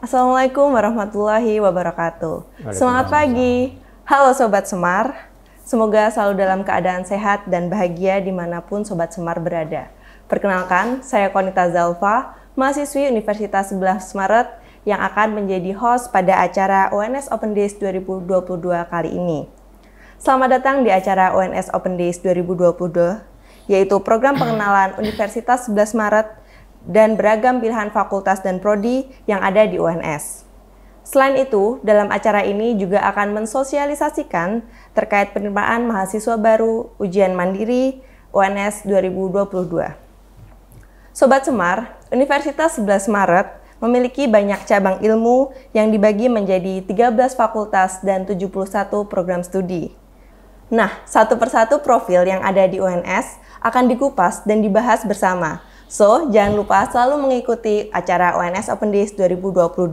Assalamualaikum warahmatullahi wabarakatuh. Semangat pagi. Halo Sobat Semar. Semoga selalu dalam keadaan sehat dan bahagia dimanapun Sobat Semar berada. Perkenalkan, saya Konita Zalfa, mahasiswi Universitas 11 Maret yang akan menjadi host pada acara UNS Open Days 2022 kali ini. Selamat datang di acara UNS Open Days 2022, yaitu program pengenalan Universitas 11 Maret dan beragam pilihan fakultas dan prodi yang ada di UNS. Selain itu, dalam acara ini juga akan mensosialisasikan terkait penerimaan mahasiswa baru ujian mandiri UNS 2022. Sobat Semar, Universitas 11 Maret memiliki banyak cabang ilmu yang dibagi menjadi 13 fakultas dan 71 program studi. Nah, satu persatu profil yang ada di UNS akan dikupas dan dibahas bersama. So, jangan lupa selalu mengikuti acara UNS Open Days 2022.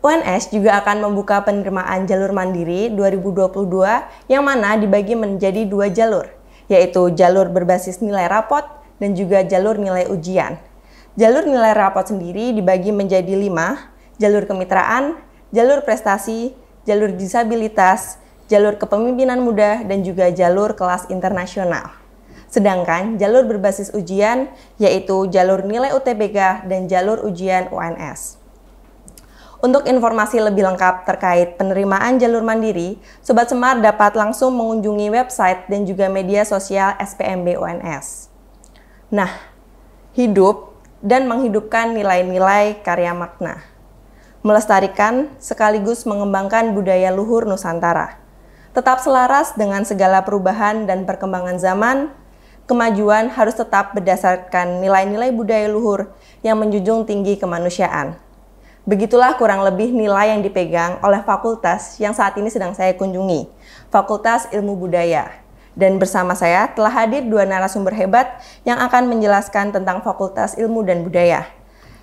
UNS juga akan membuka penerimaan jalur mandiri 2022 yang mana dibagi menjadi 2 jalur, yaitu jalur berbasis nilai rapot dan juga jalur nilai ujian. Jalur nilai rapot sendiri dibagi menjadi 5, jalur kemitraan, jalur prestasi, jalur disabilitas, jalur kepemimpinan muda, dan juga jalur kelas internasional. Sedangkan jalur berbasis ujian yaitu jalur nilai UTBK dan jalur ujian UNS. Untuk informasi lebih lengkap terkait penerimaan jalur mandiri, Sobat Semar dapat langsung mengunjungi website dan juga media sosial SPMB UNS. Nah, hidup dan menghidupkan nilai-nilai karya makna. Melestarikan sekaligus mengembangkan budaya luhur Nusantara. Tetap selaras dengan segala perubahan dan perkembangan zaman. Kemajuan harus tetap berdasarkan nilai-nilai budaya luhur yang menjunjung tinggi kemanusiaan. Begitulah kurang lebih nilai yang dipegang oleh fakultas yang saat ini sedang saya kunjungi, Fakultas Ilmu Budaya. Dan bersama saya telah hadir 2 narasumber hebat yang akan menjelaskan tentang Fakultas Ilmu dan Budaya.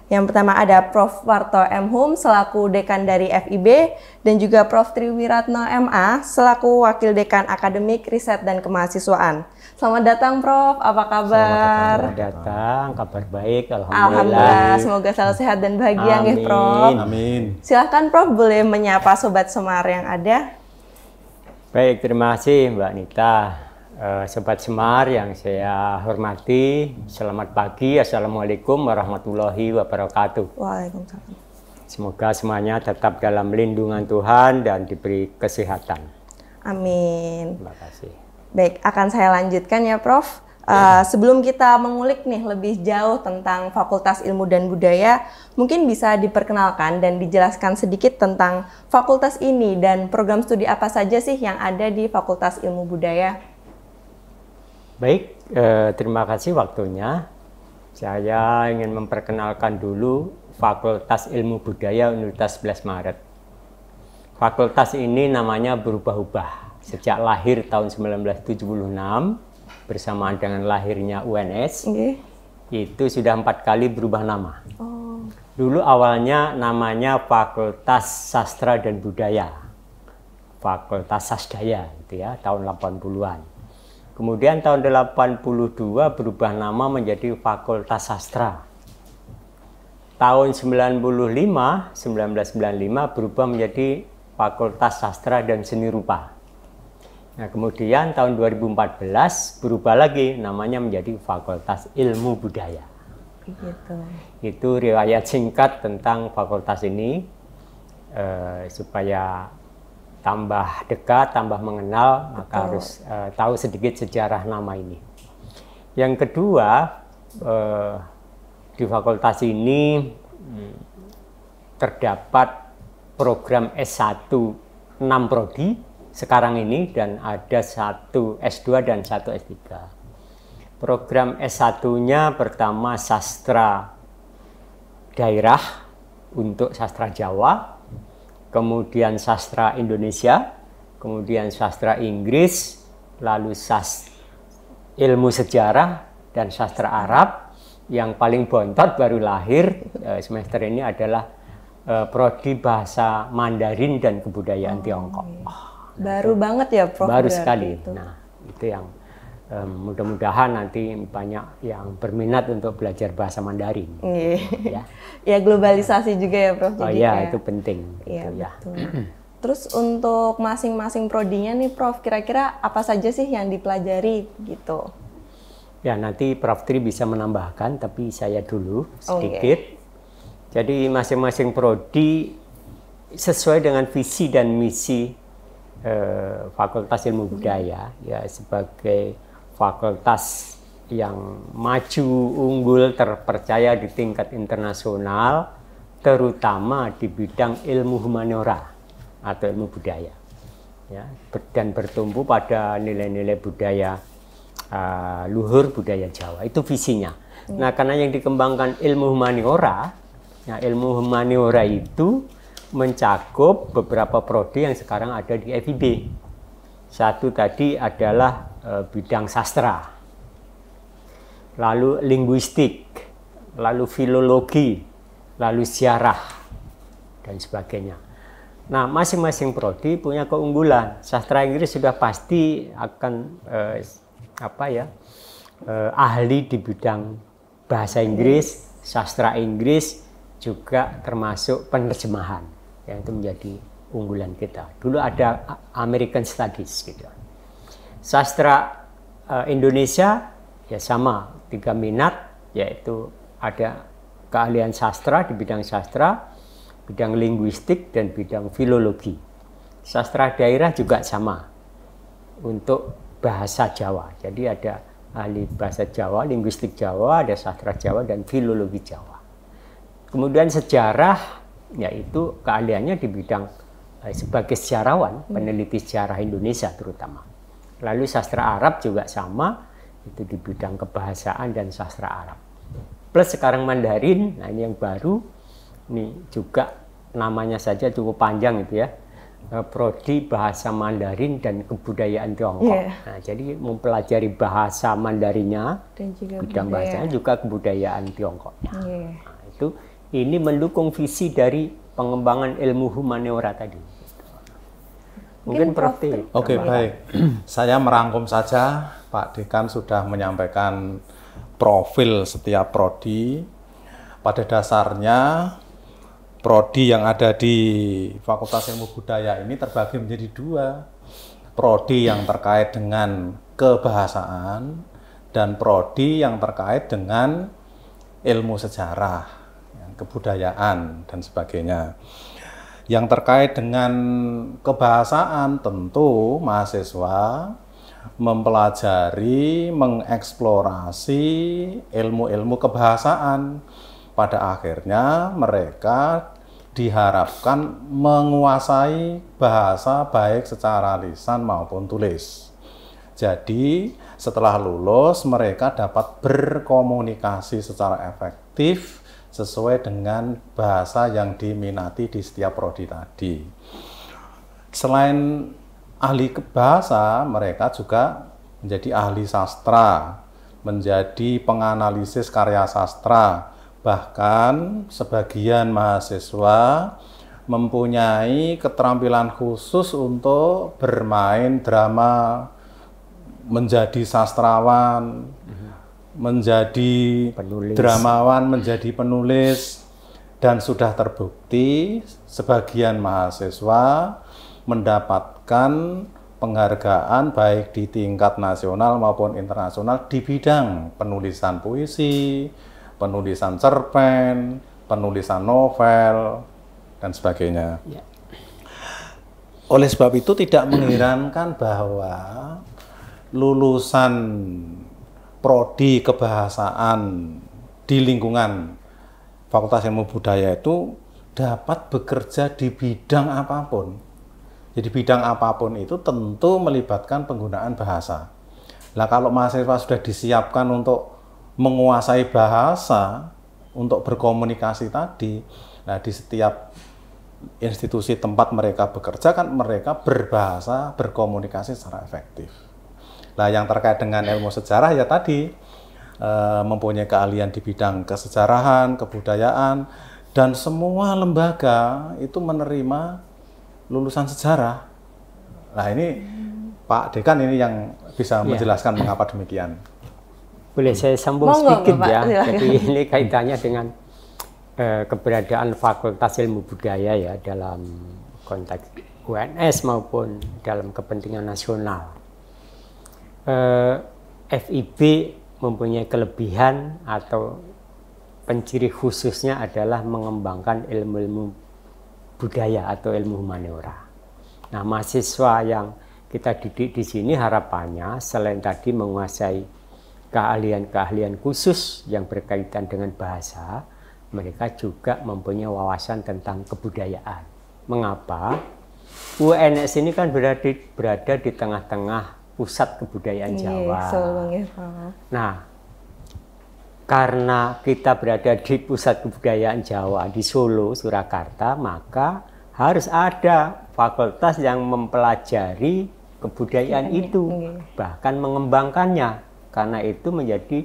Yang pertama ada Prof. Warto M. Hum selaku Dekan dari FIB dan juga Prof. Triwiratno MA selaku Wakil Dekan Akademik Riset dan Kemahasiswaan. Selamat datang Prof, apa kabar? Selamat datang, kabar baik, Alhamdulillah. Semoga selalu sehat dan bahagia nggih Prof. Amin. Silahkan Prof, boleh menyapa Sobat Semar yang ada. Baik, terima kasih Mbak Nita. Sobat Semar yang saya hormati, selamat pagi, Assalamualaikum warahmatullahi wabarakatuh. Waalaikumsalam. Semoga semuanya tetap dalam lindungan Tuhan dan diberi kesehatan. Amin. Terima kasih. Baik, akan saya lanjutkan ya Prof. Sebelum kita mengulik nih lebih jauh tentang Fakultas Ilmu dan Budaya, mungkin bisa diperkenalkan dan dijelaskan sedikit tentang fakultas ini dan program studi apa saja sih yang ada di Fakultas Ilmu Budaya? Baik, terima kasih waktunya. Saya ingin memperkenalkan dulu Fakultas Ilmu Budaya Universitas 11 Maret. Fakultas ini namanya berubah-ubah sejak lahir tahun 1976 bersamaan dengan lahirnya UNS. Itu sudah 4 kali berubah nama. Dulu awalnya namanya Fakultas Sastra dan Budaya, Fakultas Sasdaya, gitu ya, tahun 80-an. Kemudian tahun 82 berubah nama menjadi Fakultas Sastra. Tahun 1995 berubah menjadi Fakultas Sastra dan Seni Rupa. Nah, kemudian tahun 2014 berubah lagi namanya menjadi Fakultas Ilmu Budaya. Gitu. Itu riwayat singkat tentang fakultas ini supaya tambah dekat, tambah mengenal, maka harus tahu sedikit sejarah nama ini. Yang kedua, di fakultas ini terdapat program S1 6 prodi sekarang ini dan ada 1 S2 dan 1 S3. Program S1-nya pertama sastra daerah untuk sastra Jawa, kemudian sastra Indonesia, kemudian sastra Inggris, lalu ilmu sejarah dan sastra Arab. Yang paling bontot baru lahir semester ini adalah prodi bahasa Mandarin dan kebudayaan Tiongkok. Baru banget ya Prof. Baru sekali. Itu. Nah, itu yang mudah-mudahan nanti banyak yang berminat untuk belajar bahasa Mandarin. Ya. Ya, globalisasi juga ya Prof. Oh iya, itu penting. Iya, gitu, ya. Terus untuk masing-masing prodinya nih Prof, kira-kira apa saja sih yang dipelajari gitu? Ya, nanti Prof. Tri bisa menambahkan, tapi saya dulu sedikit. Jadi masing-masing prodi sesuai dengan visi dan misi Fakultas Ilmu Budaya, ya, sebagai fakultas yang maju, unggul, terpercaya di tingkat internasional, terutama di bidang ilmu humaniora atau ilmu budaya, ya, dan bertumpu pada nilai-nilai budaya luhur, budaya Jawa. Itu visinya. Nah, karena yang dikembangkan ilmu humaniora, nah, ilmu humaniora itu mencakup beberapa prodi yang sekarang ada di FIB. Satu tadi adalah bidang sastra, lalu linguistik, lalu filologi, lalu sejarah, dan sebagainya. Nah, masing-masing prodi punya keunggulan. Sastra Inggris sudah pasti akan ahli di bidang bahasa Inggris, sastra Inggris, juga termasuk penerjemahan, yang itu menjadi unggulan kita. Dulu ada American Studies gitu. Sastra Indonesia ya sama, 3 minat, yaitu ada keahlian sastra di bidang sastra, bidang linguistik, dan bidang filologi. Sastra daerah juga sama untuk bahasa Jawa. Jadi ada ahli bahasa Jawa, linguistik Jawa, ada sastra Jawa, dan filologi Jawa. Kemudian sejarah, yaitu keahliannya di bidang sebagai sejarawan, peneliti sejarah Indonesia terutama. Lalu sastra Arab juga sama, itu di bidang kebahasaan dan sastra Arab. Plus sekarang Mandarin, nah ini yang baru, ini juga namanya saja cukup panjang itu ya, prodi bahasa Mandarin dan kebudayaan Tiongkok. Nah, jadi mempelajari bahasa Mandarinnya, dan juga bidang bahasanya, juga kebudayaan Tiongkok. Nah, itu ini mendukung visi dari pengembangan ilmu humaniora tadi. Mungkin Prof. Oke, baik. Saya merangkum saja, Pak Dekan sudah menyampaikan profil setiap prodi. Pada dasarnya, prodi yang ada di Fakultas Ilmu Budaya ini terbagi menjadi 2. Prodi yang terkait dengan kebahasaan dan prodi yang terkait dengan ilmu sejarah, kebudayaan, dan sebagainya. Yang terkait dengan kebahasaan, tentu mahasiswa mempelajari, mengeksplorasi ilmu-ilmu kebahasaan. Pada akhirnya mereka diharapkan menguasai bahasa baik secara lisan maupun tulis. Jadi setelah lulus mereka dapat berkomunikasi secara efektif sesuai dengan bahasa yang diminati di setiap prodi tadi. Selain ahli bahasa, mereka juga menjadi ahli sastra, menjadi penganalisis karya sastra. Bahkan sebagian mahasiswa mempunyai keterampilan khusus untuk bermain drama, menjadi sastrawan, menjadi penulis, dramawan, menjadi penulis, dan sudah terbukti sebagian mahasiswa mendapatkan penghargaan baik di tingkat nasional maupun internasional di bidang penulisan puisi, penulisan cerpen, penulisan novel, dan sebagainya. Oleh sebab itu tidak mengherankan bahwa lulusan prodi kebahasaan di lingkungan Fakultas Ilmu Budaya itu dapat bekerja di bidang apapun. Jadi bidang apapun itu tentu melibatkan penggunaan bahasa. Nah, kalau mahasiswa sudah disiapkan untuk menguasai bahasa, untuk berkomunikasi tadi, nah di setiap institusi tempat mereka bekerja kan mereka berbahasa, berkomunikasi secara efektif. Nah, yang terkait dengan ilmu sejarah ya tadi mempunyai keahlian di bidang kesejarahan, kebudayaan, dan semua lembaga itu menerima lulusan sejarah. Nah, ini Pak Dekan ini yang bisa menjelaskan mengapa demikian. Boleh saya sambung sedikit ya. Jadi ini kaitannya dengan keberadaan Fakultas Ilmu Budaya ya dalam konteks UNS maupun dalam kepentingan nasional. FIB mempunyai kelebihan atau penciri khususnya adalah mengembangkan ilmu-ilmu budaya atau ilmu humaniora. Nah, mahasiswa yang kita didik di sini harapannya selain tadi menguasai keahlian-keahlian khusus yang berkaitan dengan bahasa, mereka juga mempunyai wawasan tentang kebudayaan. Mengapa? UNS ini kan berada di tengah-tengah pusat kebudayaan Jawa. Nah, karena kita berada di pusat kebudayaan Jawa di Solo, Surakarta, maka harus ada fakultas yang mempelajari kebudayaan itu, bahkan mengembangkannya, karena itu menjadi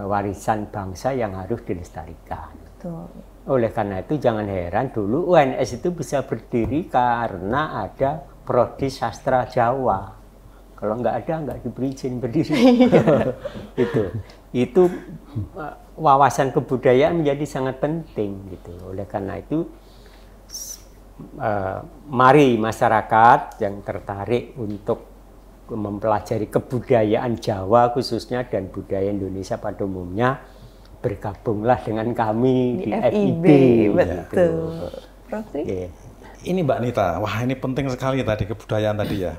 warisan bangsa yang harus dilestarikan. Betul. Oleh karena itu jangan heran dulu UNS itu bisa berdiri karena ada Prodi Sastra Jawa. Kalau nggak ada, nggak diberi izin berdiri. Itu wawasan kebudayaan menjadi sangat penting gitu. Oleh karena itu mari masyarakat yang tertarik untuk mempelajari kebudayaan Jawa khususnya dan budaya Indonesia pada umumnya bergabunglah dengan kami di FIB. Betul. Ini Mbak Nita, wah ini penting sekali tadi kebudayaan tadi ya.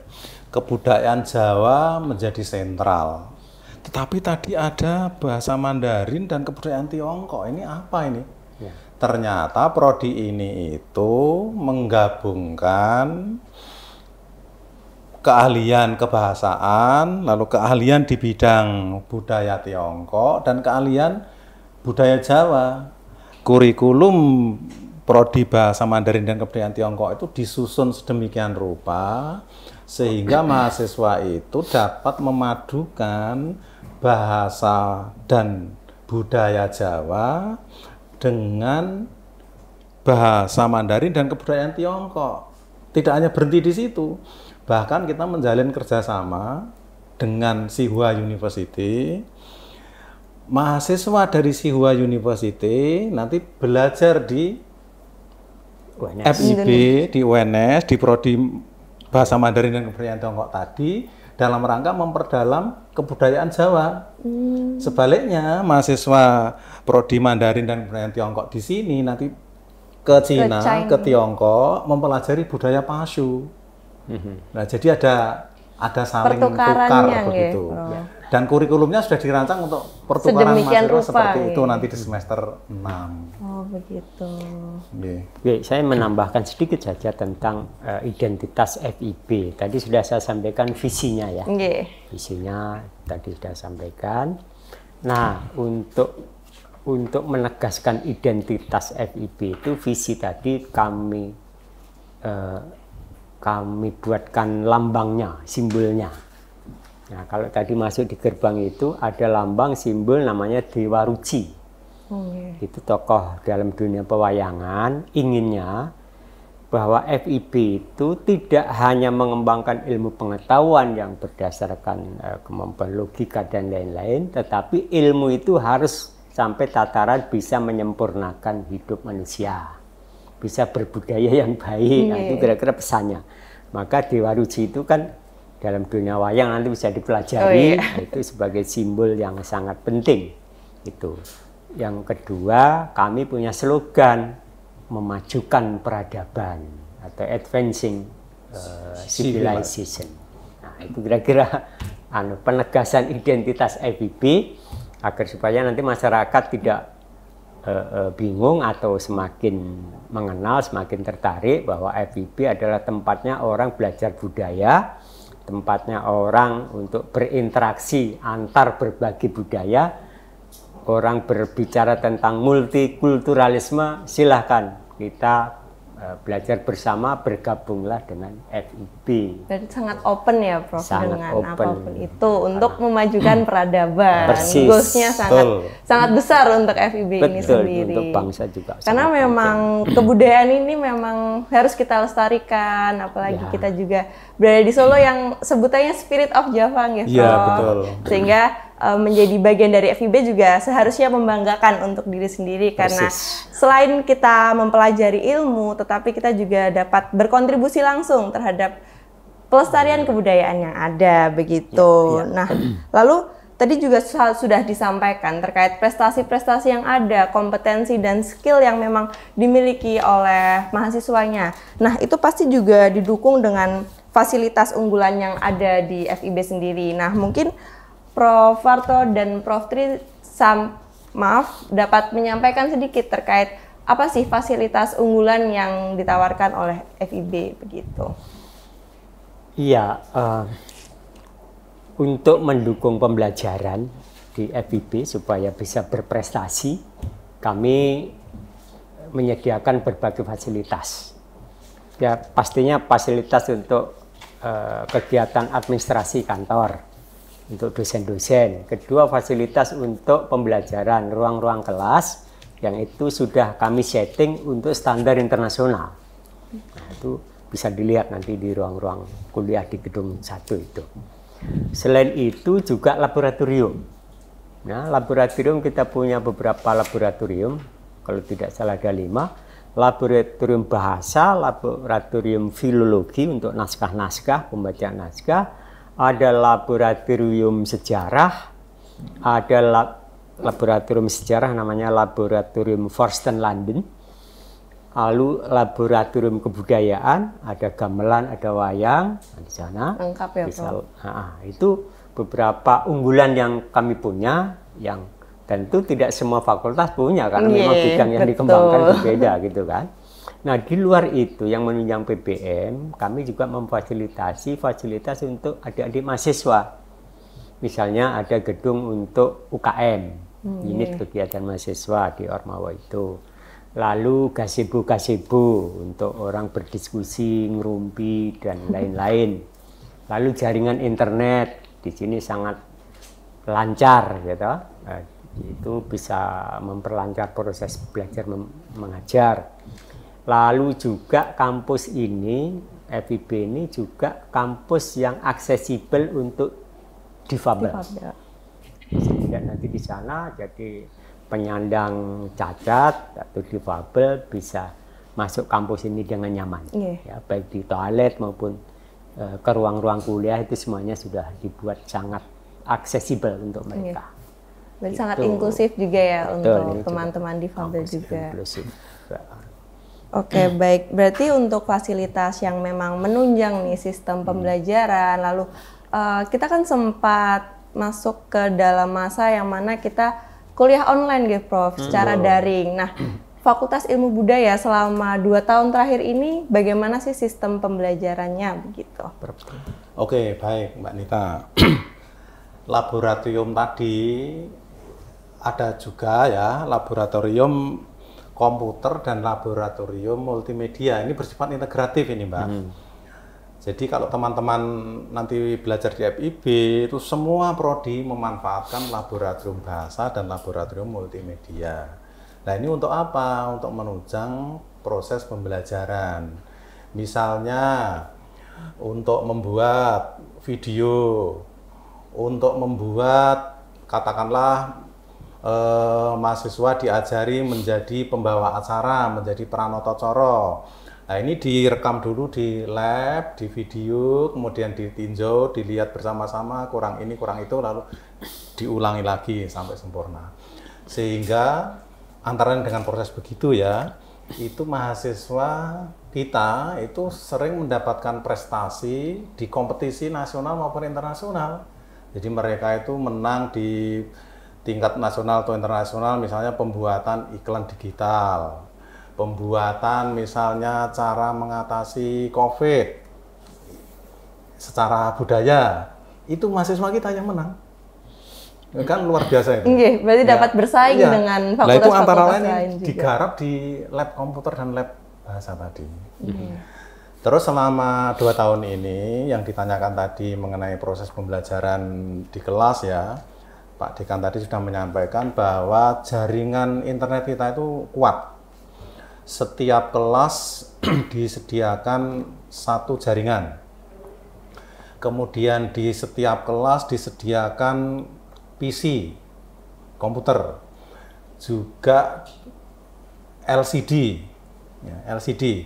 Kebudayaan Jawa menjadi sentral. Tetapi tadi ada bahasa Mandarin dan kebudayaan Tiongkok. Ini apa ini? Ya. Ternyata prodi ini itu menggabungkan keahlian kebahasaan, lalu keahlian di bidang budaya Tiongkok dan keahlian budaya Jawa. Kurikulum prodi bahasa Mandarin dan kebudayaan Tiongkok itu disusun sedemikian rupa sehingga mahasiswa itu dapat memadukan bahasa dan budaya Jawa dengan bahasa Mandarin dan kebudayaan Tiongkok. Tidak hanya berhenti di situ, bahkan kita menjalin kerjasama dengan Sihua University. Mahasiswa dari Sihua University nanti belajar di FIB, di UNS, di prodi bahasa Mandarin dan kebudayaan Tiongkok tadi dalam rangka memperdalam kebudayaan Jawa. Sebaliknya, mahasiswa prodi Mandarin dan kebudayaan Tiongkok di sini nanti ke Cina, ke Tiongkok mempelajari budaya Pashu. Nah, jadi ada saling tukar begitu. Dan kurikulumnya sudah dirancang untuk pertukaran mahasiswa seperti itu nanti di semester 6. Oh, begitu. Oke, saya menambahkan sedikit saja tentang identitas FIB. Tadi sudah saya sampaikan visinya ya. Visinya tadi sudah sampaikan. Nah, untuk menegaskan identitas FIB itu visi tadi kami buatkan lambangnya, simbolnya. Nah, kalau tadi masuk di gerbang itu ada lambang simbol namanya Dewa Ruci. Itu tokoh dalam dunia pewayangan, inginnya bahwa FIB itu tidak hanya mengembangkan ilmu pengetahuan yang berdasarkan kemampuan logika dan lain-lain, tetapi ilmu itu harus sampai tataran bisa menyempurnakan hidup manusia, bisa berbudaya yang baik. Nah, itu kira-kira pesannya. Maka Dewa Ruci itu kan dalam dunia wayang nanti bisa dipelajari, itu sebagai simbol yang sangat penting. Itu. Yang kedua, kami punya slogan memajukan peradaban atau advancing civilization. Nah, itu kira-kira penegasan identitas FIB agar supaya nanti masyarakat tidak bingung atau semakin mengenal, semakin tertarik bahwa FIB adalah tempatnya orang belajar budaya, tempatnya orang untuk berinteraksi antar berbagai budaya, orang berbicara tentang multikulturalisme, silahkan kita belajar bersama, bergabunglah dengan FIB. Berarti sangat open ya Prof, Sangat dengan open. apapun itu untuk memajukan peradaban. Persis. Goals-nya sangat besar untuk FIB ini sendiri. Untuk bangsa juga. Karena memang kebudayaan ini memang harus kita lestarikan, apalagi kita juga berada di Solo yang sebutannya Spirit of Java, ya Prof. Iya, betul. Sehingga menjadi bagian dari FIB juga seharusnya membanggakan untuk diri sendiri, karena selain kita mempelajari ilmu, tetapi kita juga dapat berkontribusi langsung terhadap pelestarian kebudayaan yang ada begitu. Nah, lalu tadi juga sudah disampaikan terkait prestasi-prestasi yang ada, kompetensi dan skill yang memang dimiliki oleh mahasiswanya. Nah, itu pasti juga didukung dengan fasilitas unggulan yang ada di FIB sendiri. Nah, mungkin Prof. Warto dan Prof. Tri dapat menyampaikan sedikit terkait apa sih fasilitas unggulan yang ditawarkan oleh FIB begitu? Iya, untuk mendukung pembelajaran di FIB supaya bisa berprestasi, kami menyediakan berbagai fasilitas. Ya, pastinya fasilitas untuk kegiatan administrasi kantor untuk dosen-dosen. Kedua, fasilitas untuk pembelajaran, ruang-ruang kelas yang itu sudah kami setting untuk standar internasional. Nah, itu bisa dilihat nanti di ruang-ruang kuliah di gedung 1 itu. Selain itu juga laboratorium. Nah, laboratorium kita punya beberapa laboratorium, kalau tidak salah ada 5. Laboratorium bahasa, laboratorium filologi untuk naskah-naskah, pembacaan naskah, ada laboratorium sejarah, ada laboratorium sejarah namanya Laboratorium Forsten London, lalu laboratorium kebudayaan, ada gamelan, ada wayang di sana. Lengkap ya, Prof. Itu beberapa unggulan yang kami punya, yang tentu tidak semua fakultas punya karena memang bidang yang dikembangkan berbeda gitu kan. Nah, di luar itu yang menunjang PBM, kami juga memfasilitasi fasilitas untuk adik-adik mahasiswa. Misalnya ada gedung untuk UKM, unit kegiatan mahasiswa di Ormawa itu. Lalu gazebo-gazebo untuk orang berdiskusi, ngerumpi, dan lain-lain. Lalu jaringan internet, di sini sangat lancar gitu. Itu bisa memperlancar proses belajar mengajar. Lalu juga kampus ini, FIB ini juga kampus yang aksesibel untuk difabel. Sehingga nanti di sana jadi penyandang cacat atau difabel bisa masuk kampus ini dengan nyaman. Ya, baik di toilet maupun ke ruang-ruang kuliah itu semuanya sudah dibuat sangat aksesibel untuk mereka. Berarti sangat inklusif juga ya. Betul, untuk teman-teman difabel juga. Inklusif. Oke, baik. Berarti untuk fasilitas yang memang menunjang nih sistem pembelajaran, lalu kita kan sempat masuk ke dalam masa yang mana kita kuliah online gitu, Prof, secara daring. Nah, Fakultas Ilmu Budaya selama 2 tahun terakhir ini bagaimana sih sistem pembelajarannya begitu? Oke, baik Mbak Nita. Laboratorium tadi ada juga ya, laboratorium komputer dan laboratorium multimedia. Ini bersifat integratif ini, Mbak. Jadi kalau teman-teman nanti belajar di FIB itu semua prodi memanfaatkan laboratorium bahasa dan laboratorium multimedia. Nah, ini untuk apa? Untuk menunjang proses pembelajaran. Misalnya untuk membuat video, untuk membuat katakanlah mahasiswa diajari menjadi pembawa acara, menjadi pranotocoro. Nah, ini direkam dulu di lab, di video, kemudian ditinjau, dilihat bersama-sama, kurang ini, kurang itu, lalu diulangi lagi sampai sempurna. Sehingga antara dengan proses begitu ya, itu mahasiswa kita itu sering mendapatkan prestasi di kompetisi nasional maupun internasional. Jadi mereka itu menang di tingkat nasional atau internasional, misalnya pembuatan iklan digital, pembuatan misalnya cara mengatasi COVID secara budaya, itu mahasiswa kita yang menang. Kan luar biasa itu. Berarti dapat bersaing dengan fakultas-fakultas itu antara lain lain juga. digarap di lab komputer dan lab bahasa tadi. Terus selama 2 tahun ini yang ditanyakan tadi mengenai proses pembelajaran di kelas ya, Pak Dekan tadi sudah menyampaikan bahwa jaringan internet kita itu kuat. Setiap kelas disediakan satu jaringan. Kemudian di setiap kelas disediakan PC, komputer, juga LCD, ya, LCD.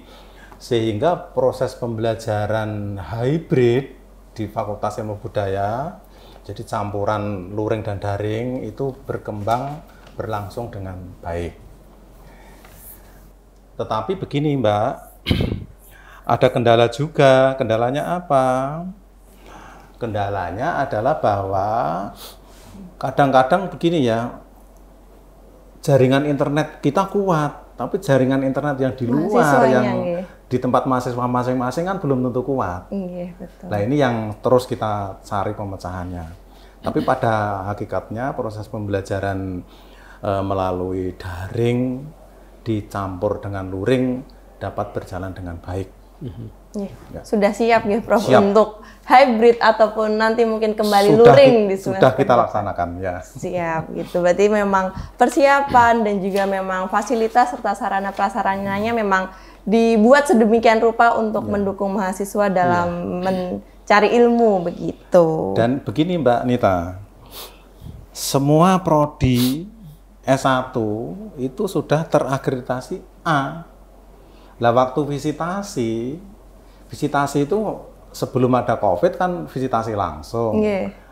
Sehingga proses pembelajaran hybrid di Fakultas Ilmu Budaya, jadi campuran luring dan daring itu berlangsung dengan baik. Tetapi begini Mbak, ada kendala juga. Kendalanya apa? Kendalanya adalah bahwa kadang-kadang begini ya, jaringan internet kita kuat, tapi jaringan internet yang di luar, yang di tempat mahasiswa masing-masing kan belum tentu kuat. Iya, betul. Nah ini yang terus kita cari pemecahannya. Tapi pada hakikatnya proses pembelajaran melalui daring dicampur dengan luring dapat berjalan dengan baik. Ya. Sudah siap ya Prof untuk hybrid ataupun nanti mungkin kembali luring di semester. Sudah kita laksanakan ya. Siap gitu. Berarti memang persiapan dan juga memang fasilitas serta sarana prasarananya memang dibuat sedemikian rupa untuk mendukung mahasiswa dalam mencari ilmu begitu. Dan begini Mbak Nita, semua prodi S1 itu sudah terakreditasi A. Lah waktu visitasi itu sebelum ada COVID kan visitasi langsung.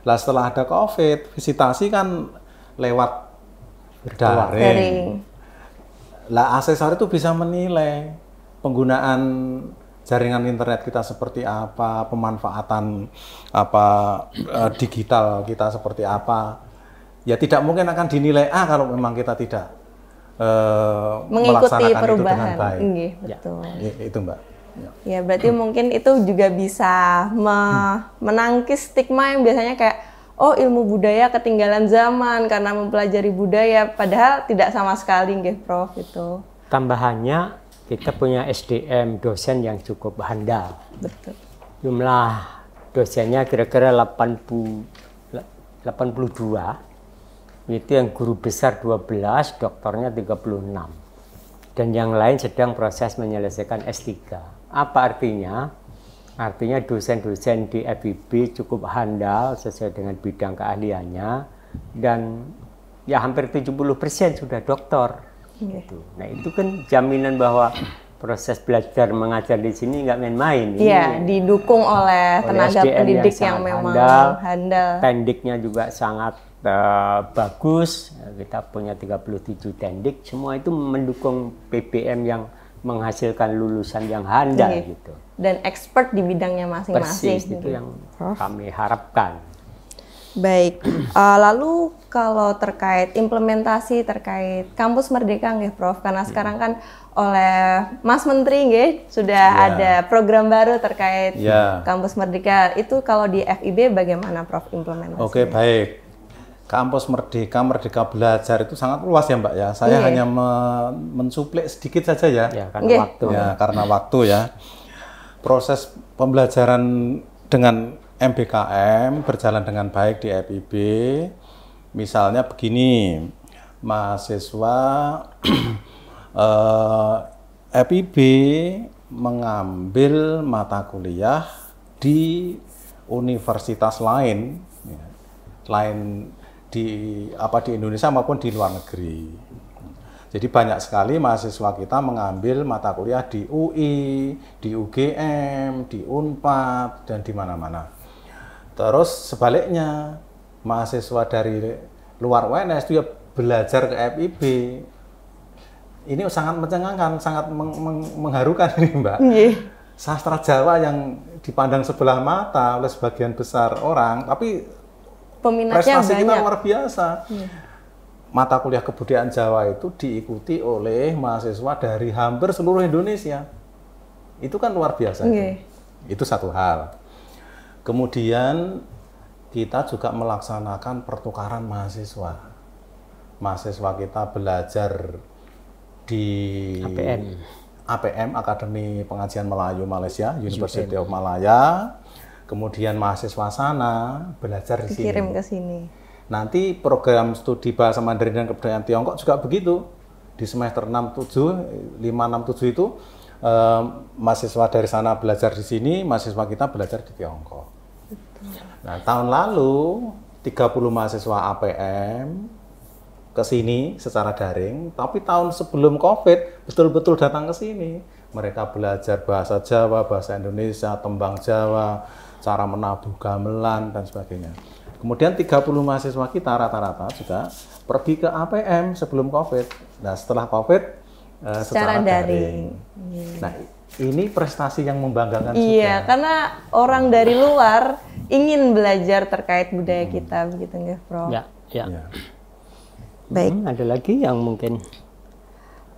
Lah setelah ada COVID, visitasi kan lewat daring. Lah asesor itu bisa menilai penggunaan jaringan internet kita seperti apa, pemanfaatan digital kita seperti apa. Ya tidak mungkin akan dinilai A kalau memang kita tidak mengikuti melaksanakan perubahan. itu dengan baik. Betul. Ya, itu Mbak. Ya berarti mungkin itu juga bisa menangkis stigma yang biasanya kayak ilmu budaya ketinggalan zaman karena mempelajari budaya, padahal tidak sama sekali nggih Prof itu. Tambahannya kita punya SDM dosen yang cukup handal. Betul. Jumlah dosennya kira-kira 82. Itu yang guru besar 12, doktornya 36. Dan yang lain sedang proses menyelesaikan S3. Apa artinya? Artinya dosen-dosen di FIB cukup handal sesuai dengan bidang keahliannya, dan ya hampir 70% sudah doktor. Gitu. Nah itu kan jaminan bahwa proses belajar mengajar di sini nggak main-main. Iya, didukung oleh tenaga pendidik yang memang handal. Tendiknya juga sangat bagus. Kita punya 37 tendik, semua itu mendukung PPM yang menghasilkan lulusan yang handal gitu. Dan expert di bidangnya masing-masing. Persis, itu yang kami harapkan. Baik, lalu kalau terkait implementasi terkait Kampus Merdeka nggih Prof, karena sekarang kan oleh Mas Menteri nggih sudah ada program baru terkait Kampus Merdeka. Itu kalau di FIB bagaimana Prof implementasinya? Oke, baik. Kampus Merdeka, Merdeka Belajar itu sangat luas ya Mbak ya. Saya hanya mensuplik sedikit saja ya. Karena waktu. Ya, karena waktu ya. Proses pembelajaran dengan MBKM berjalan dengan baik di FIB. Misalnya begini, mahasiswa FIB mengambil mata kuliah di universitas lain di Indonesia maupun di luar negeri. Jadi banyak sekali mahasiswa kita mengambil mata kuliah di UI, di UGM, di Unpad, dan di mana-mana. Terus sebaliknya, mahasiswa dari luar UNS itu ya belajar ke FIB. Ini sangat mencengangkan, sangat mengharukan ini Mbak. Sastra Jawa yang dipandang sebelah mata oleh sebagian besar orang, tapi peminatnya prestasi banyak. Kita luar biasa. Mata kuliah kebudayaan Jawa itu diikuti oleh mahasiswa dari hampir seluruh Indonesia. Itu kan luar biasa. Itu satu hal. Kemudian kita juga melaksanakan pertukaran mahasiswa. Mahasiswa kita belajar di APM, Akademi Pengajian Melayu Malaysia, University of Malaya. Kemudian mahasiswa sana belajar di sini. Dikirim ke sini. Nanti program studi bahasa Mandarin dan kebudayaan Tiongkok juga begitu. Di semester 5, 6, 7 itu mahasiswa dari sana belajar di sini, mahasiswa kita belajar di Tiongkok. Nah, tahun lalu 30 mahasiswa APM ke sini secara daring, tapi tahun sebelum Covid betul-betul datang ke sini. Mereka belajar bahasa Jawa, bahasa Indonesia, tembang Jawa, cara menabuh gamelan dan sebagainya. Kemudian 30 mahasiswa kita rata-rata juga pergi ke APM sebelum Covid. Nah, setelah Covid secara daring. Nah, ini prestasi yang membanggakan juga. Iya, karena orang dari luar ingin belajar terkait budaya kita, begitu nggak, Prof? Ya, ya. Baik. Ada lagi yang mungkin.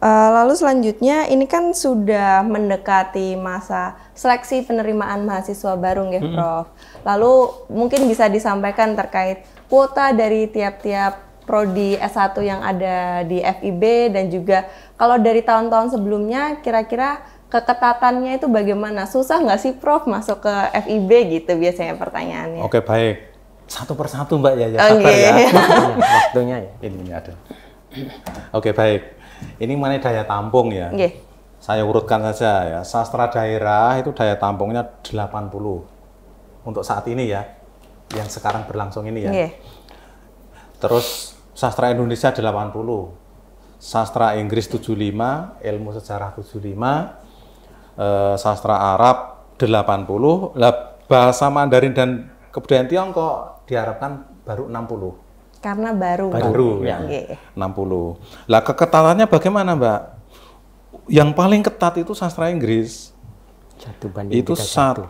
Lalu selanjutnya, ini kan sudah mendekati masa seleksi penerimaan mahasiswa baru, nggih, Prof? Lalu mungkin bisa disampaikan terkait kuota dari tiap-tiap prodi S1 yang ada di FIB, dan juga kalau dari tahun-tahun sebelumnya, kira-kira keketatannya itu bagaimana? Susah nggak sih, Prof, masuk ke FIB gitu biasanya pertanyaannya? Oke, baik. Satu persatu, Mbak Yaya, sabar ya. Waktunya ya. Ini ada. Oke, baik. Ini mengenai daya tampung ya. Nggih. Saya urutkan saja ya. Sastra daerah itu daya tampungnya 80 untuk saat ini ya, yang sekarang berlangsung ini ya. Nggih. Terus sastra Indonesia 80, sastra Inggris 75, ilmu sejarah 75, sastra Arab 80, bahasa Mandarin dan kebudayaan Tiongkok diharapkan baru 60. Karena baru ya. Nggih. 60. Lah keketatannya bagaimana, Mbak? Yang paling ketat itu sastra Inggris. 1:31. Itu 1:31.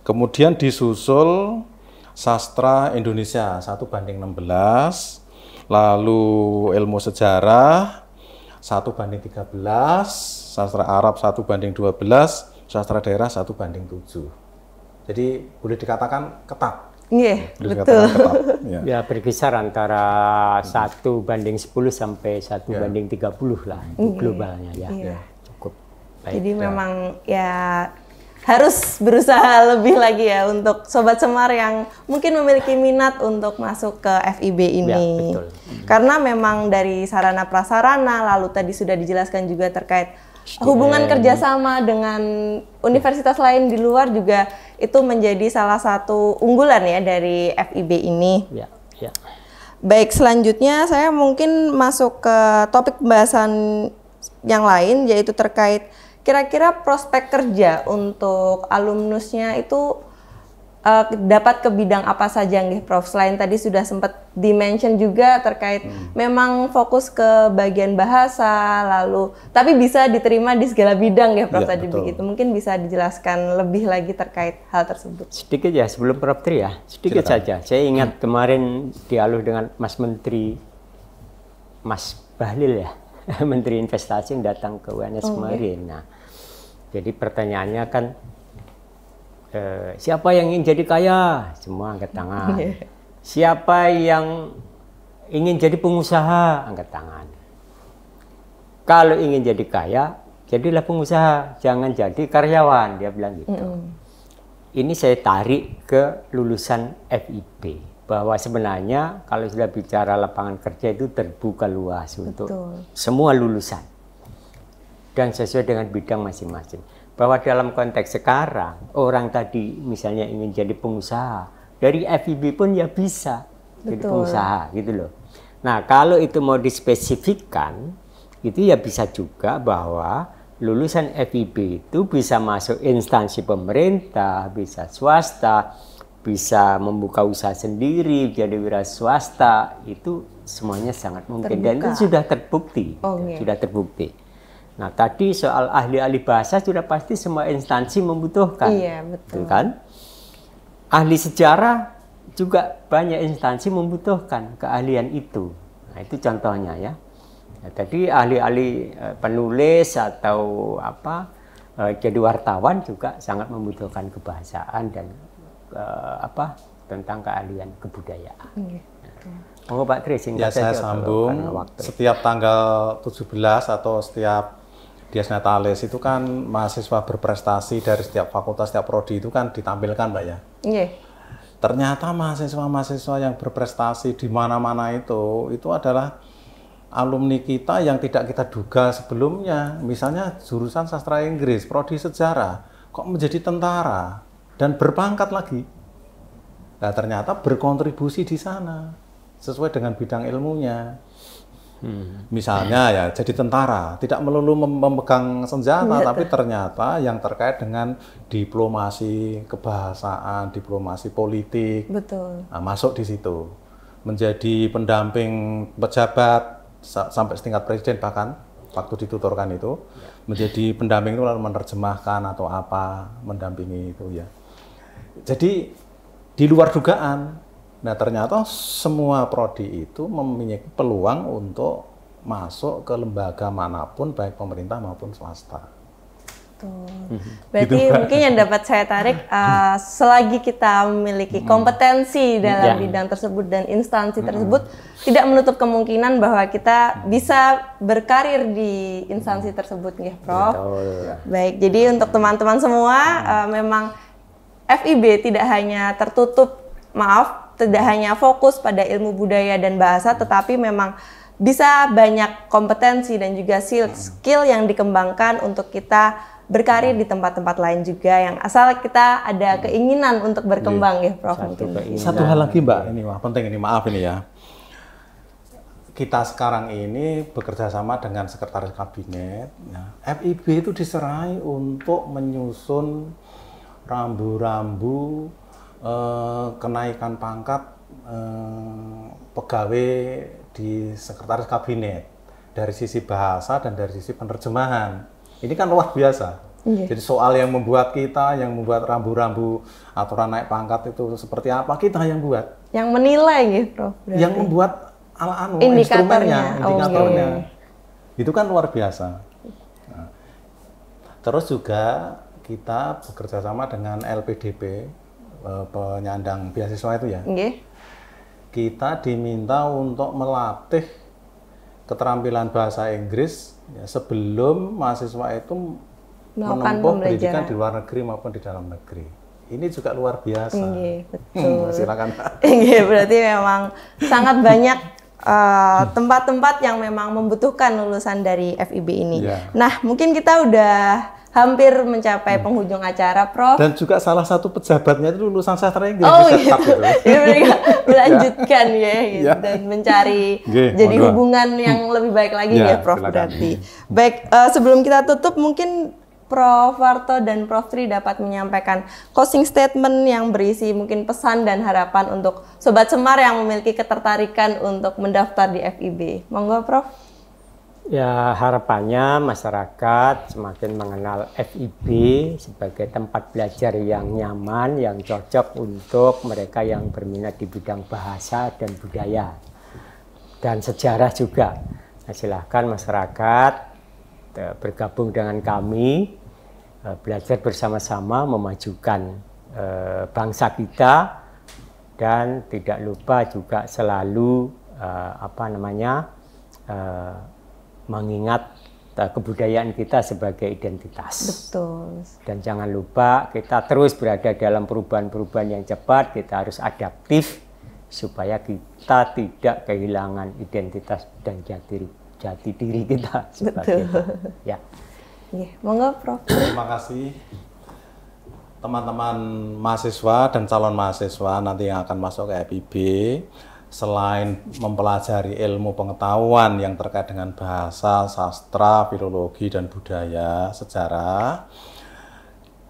Kemudian disusul sastra Indonesia 1:16. Lalu ilmu sejarah 1:13. Sastra Arab 1:12. Sastra daerah 1:7. Jadi boleh dikatakan ketat. Iya, betul. Ya. Ya, berkisar antara 1:10 sampai 1:30 lah globalnya ya. Iya. Cukup baik. Jadi memang ya harus berusaha lebih lagi ya untuk Sobat Semar yang mungkin memiliki minat untuk masuk ke FIB ini. Ya, betul. Karena memang dari sarana prasarana, lalu tadi sudah dijelaskan juga terkait hubungan kerjasama dengan universitas lain di luar juga itu menjadi salah satu unggulan ya dari FIB ini. Ya, ya. Baik, selanjutnya saya mungkin masuk ke topik pembahasan yang lain, yaitu terkait kira-kira prospek kerja untuk alumnusnya itu dapat ke bidang apa saja nggih, Prof? Selain tadi sudah sempat di-mention juga terkait memang fokus ke bagian bahasa, lalu tapi bisa diterima di segala bidang ya, Prof, tadi betul. begitu. Mungkin bisa dijelaskan lebih lagi terkait hal tersebut. Sedikit ya sebelum Prof Tri ya, sedikit Silakan. saja. Saya ingat kemarin dialog dengan Mas Menteri, Mas Bahlil ya, Menteri Investasi yang datang ke UNS kemarin. Nah, jadi pertanyaannya kan, siapa yang ingin jadi kaya? Semua angkat tangan. Siapa yang ingin jadi pengusaha? Angkat tangan. Kalau ingin jadi kaya, jadilah pengusaha, jangan jadi karyawan, dia bilang gitu. Ini saya tarik ke lulusan FIB, bahwa sebenarnya kalau sudah bicara lapangan kerja itu terbuka luas untuk semua lulusan dan sesuai dengan bidang masing-masing. Bahwa dalam konteks sekarang, orang tadi misalnya ingin jadi pengusaha, dari FIB pun ya bisa jadi pengusaha gitu loh. Nah, kalau itu mau dispesifikkan, itu ya bisa juga bahwa lulusan FIB itu bisa masuk instansi pemerintah, bisa swasta, bisa membuka usaha sendiri, jadi wira swasta, itu semuanya sangat mungkin. Dan itu sudah terbukti, sudah terbukti. Nah, tadi soal ahli-ahli bahasa sudah pasti semua instansi membutuhkan. Iya, betul. Kan? Ahli sejarah juga banyak instansi membutuhkan keahlian itu. Nah, itu contohnya ya. Nah, tadi ahli-ahli penulis atau apa jadi wartawan juga sangat membutuhkan kebahasaan dan tentang keahlian kebudayaan. Oh Pak Tri, Ya, singkat saya saja kalau sambung. karena waktu. Setiap tanggal 17 atau setiap Dies Natalis itu kan mahasiswa berprestasi dari setiap fakultas, setiap prodi itu kan ditampilkan, Mbak ya. Iya. Ternyata mahasiswa-mahasiswa yang berprestasi di mana-mana itu adalah alumni kita yang tidak kita duga sebelumnya. Misalnya jurusan sastra Inggris, prodi sejarah, kok menjadi tentara dan berpangkat lagi. Nah, ternyata berkontribusi di sana sesuai dengan bidang ilmunya. Misalnya ya jadi tentara, tidak melulu memegang senjata, tapi ternyata yang terkait dengan diplomasi kebahasaan, diplomasi politik, Betul. nah, masuk di situ. Menjadi pendamping pejabat sampai setingkat presiden bahkan waktu dituturkan itu, menjadi pendamping itu lalu menerjemahkan atau apa, mendampingi itu ya. Jadi di luar dugaan. Nah, ternyata semua prodi itu memiliki peluang untuk masuk ke lembaga manapun, baik pemerintah maupun swasta. Berarti mungkin yang dapat saya tarik, selagi kita memiliki kompetensi dalam bidang tersebut dan instansi tersebut, tidak menutup kemungkinan bahwa kita bisa berkarir di instansi tersebut, ya, Prof. Baik, jadi untuk teman-teman semua, memang FIB tidak hanya tidak hanya fokus pada ilmu budaya dan bahasa, tetapi memang bisa banyak kompetensi dan juga skill yang dikembangkan untuk kita berkarir di tempat-tempat lain juga, yang asal kita ada keinginan untuk berkembang, ya, Prof. Satu hal lagi, Mbak, ini penting ini, maaf ini ya. Kita sekarang ini bekerja sama dengan Sekretaris Kabinet. Ya. FIB itu diserai untuk menyusun rambu-rambu kenaikan pangkat pegawai di Sekretaris Kabinet dari sisi bahasa dan dari sisi penerjemahan. Ini kan luar biasa. Jadi soal yang membuat rambu-rambu aturan naik pangkat itu seperti apa, kita yang buat. Yang menilai, gitu, Prof. Berarti. Yang membuat instrumennya, indikatornya. Itu kan luar biasa. Nah, terus juga kita bekerja sama dengan LPDP, penyandang beasiswa itu ya. Kita diminta untuk melatih keterampilan bahasa Inggris ya, sebelum mahasiswa itu menempuh pendidikan di luar negeri maupun di dalam negeri. Ini juga luar biasa. Betul. Silakan. Berarti memang sangat banyak tempat-tempat yang memang membutuhkan lulusan dari FIB ini. Nah, mungkin kita udah hampir mencapai penghujung acara, Prof. Dan juga salah satu pejabatnya itu lulusan sastra Inggris. Oh gitu. Ya, mereka melanjutkan ya, gitu, dan mencari jadi hubungan yang lebih baik lagi ya, Prof. Silakan. Berarti. Baik, sebelum kita tutup mungkin Prof. Warto dan Prof. Tri dapat menyampaikan closing statement yang berisi mungkin pesan dan harapan untuk Sobat Semar yang memiliki ketertarikan untuk mendaftar di FIB. Monggo, Prof. Ya, harapannya masyarakat semakin mengenal FIB sebagai tempat belajar yang nyaman, yang cocok untuk mereka yang berminat di bidang bahasa dan budaya dan sejarah juga. Nah, silahkan masyarakat bergabung dengan kami, belajar bersama-sama memajukan bangsa kita, dan tidak lupa juga selalu mengingat kebudayaan kita sebagai identitas. Betul. Dan jangan lupa kita terus berada dalam perubahan-perubahan yang cepat, kita harus adaptif supaya kita tidak kehilangan identitas dan jati diri kita sebagai ya. Monggo, Prof. Terima kasih teman-teman mahasiswa dan calon mahasiswa nanti yang akan masuk ke FIB. Selain mempelajari ilmu pengetahuan yang terkait dengan bahasa, sastra, filologi, dan budaya, sejarah,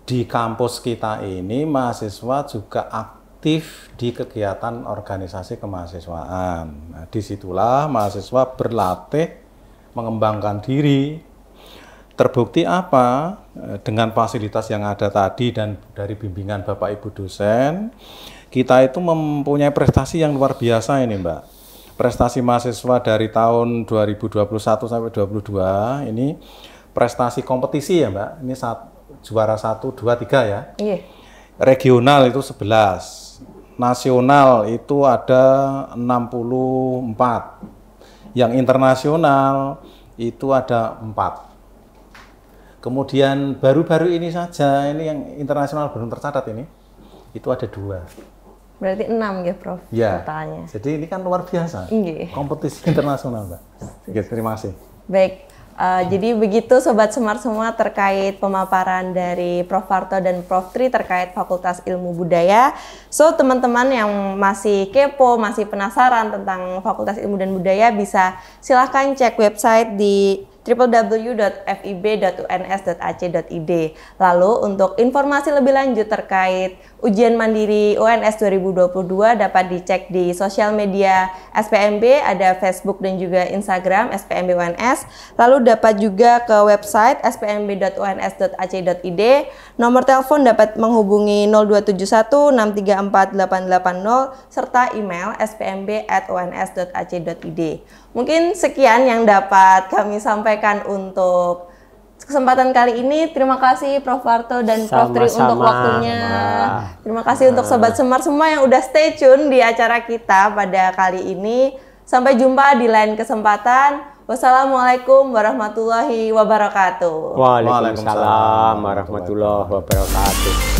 di kampus kita ini mahasiswa juga aktif di kegiatan organisasi kemahasiswaan. Nah, disitulah mahasiswa berlatih mengembangkan diri. Terbukti apa? Dengan fasilitas yang ada tadi dan dari bimbingan Bapak Ibu dosen, kita itu mempunyai prestasi yang luar biasa ini, Mbak. Prestasi mahasiswa dari tahun 2021 sampai 2022 ini prestasi kompetisi ya, Mbak. Ini juara 1, 2, 3 ya. Regional itu 11. nasional itu ada 64. Yang internasional itu ada 4. Kemudian baru-baru ini saja, ini yang internasional belum tercatat ini, itu ada 2. Berarti 6 ya, Prof? Ya, totalnya. jadi ini kan luar biasa, kompetisi internasional, Mbak. Oke, terima kasih. Baik, jadi begitu Sobat Semar semua terkait pemaparan dari Prof. Parto dan Prof. Tri terkait Fakultas Ilmu Budaya. So, teman-teman yang masih kepo, masih penasaran tentang Fakultas Ilmu dan Budaya bisa silahkan cek website di www.fib.uns.ac.id. Lalu untuk informasi lebih lanjut terkait ujian mandiri UNS 2022 dapat dicek di sosial media SPMB, ada Facebook dan juga Instagram SPMB UNS. Lalu dapat juga ke website spmb.uns.ac.id. Nomor telepon dapat menghubungi 0271 634 880 serta email spmb@uns.ac.id. Mungkin sekian yang dapat kami sampaikan untuk kesempatan kali ini. Terima kasih Prof. Parto dan Prof. Tri untuk waktunya. Terima kasih untuk Sobat Semar semua yang udah stay tune di acara kita pada kali ini. Sampai jumpa di lain kesempatan. Wassalamualaikum warahmatullahi wabarakatuh. Waalaikumsalam warahmatullahi wabarakatuh.